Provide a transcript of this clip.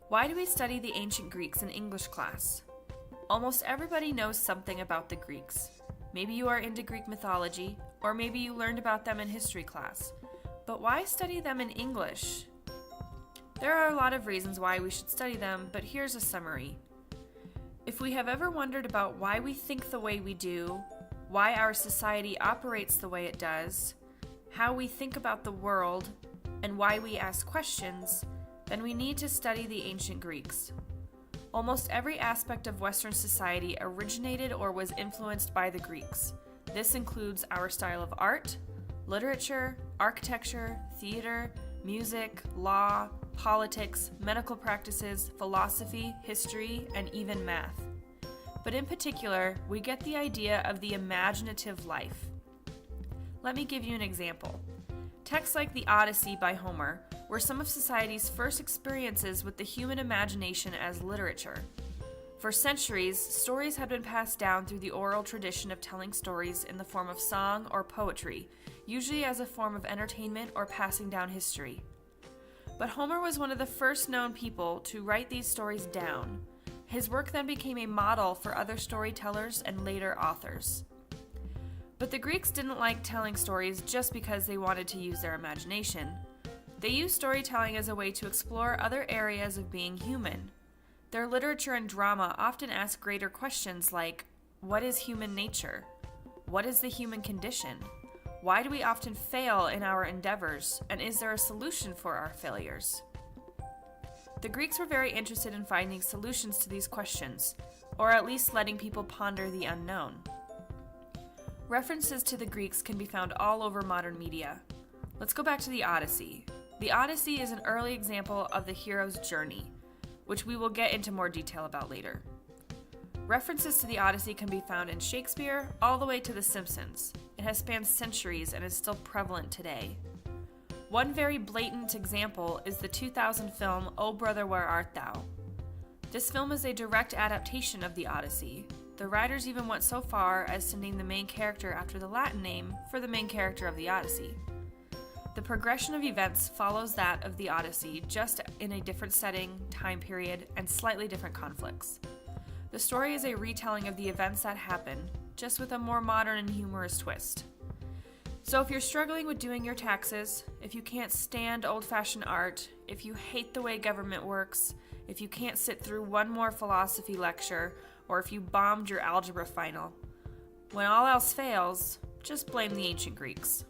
Why do we study the ancient Greeks in English class? Almost everybody knows something about the Greeks. Maybe you are into Greek mythology, or maybe you learned about them in history class. But why study them in English? There are a lot of reasons why we should study them, but here's a summary. If we have ever wondered about why we think the way we do, why our society operates the way it does, how we think about the world, and why we ask questions, then we need to study the ancient Greeks. Almost every aspect of Western society originated or was influenced by the Greeks. This includes our style of art, literature, architecture, theater, music, law, politics, medical practices, philosophy, history, and even math. But in particular, we get the idea of the imaginative life. Let me give you an example. Texts like the Odyssey by Homer were some of society's first experiences with the human imagination as literature. For centuries, stories had been passed down through the oral tradition of telling stories in the form of song or poetry, usually as a form of entertainment or passing down history. But Homer was one of the first known people to write these stories down. His work then became a model for other storytellers and later authors. But the Greeks didn't like telling stories just because they wanted to use their imagination. They used storytelling as a way to explore other areas of being human. Their literature and drama often ask greater questions like, what is human nature? What is the human condition? Why do we often fail in our endeavors? And is there a solution for our failures? The Greeks were very interested in finding solutions to these questions, or at least letting people ponder the unknown. References to the Greeks can be found all over modern media. Let's go back to the Odyssey. The Odyssey is an early example of the hero's journey, which we will get into more detail about later. References to the Odyssey can be found in Shakespeare all the way to The Simpsons. It has spanned centuries and is still prevalent today. One very blatant example is the 2000 film O Brother, Where Art Thou? This film is a direct adaptation of the Odyssey. The writers even went so far as to name the main character after the Latin name for the main character of the Odyssey. The progression of events follows that of the Odyssey, just in a different setting, time period, and slightly different conflicts. The story is a retelling of the events that happened, just with a more modern and humorous twist. So if you're struggling with doing your taxes, if you can't stand old-fashioned art, if you hate the way government works, if you can't sit through one more philosophy lecture, or if you bombed your algebra final, when all else fails, just blame the ancient Greeks.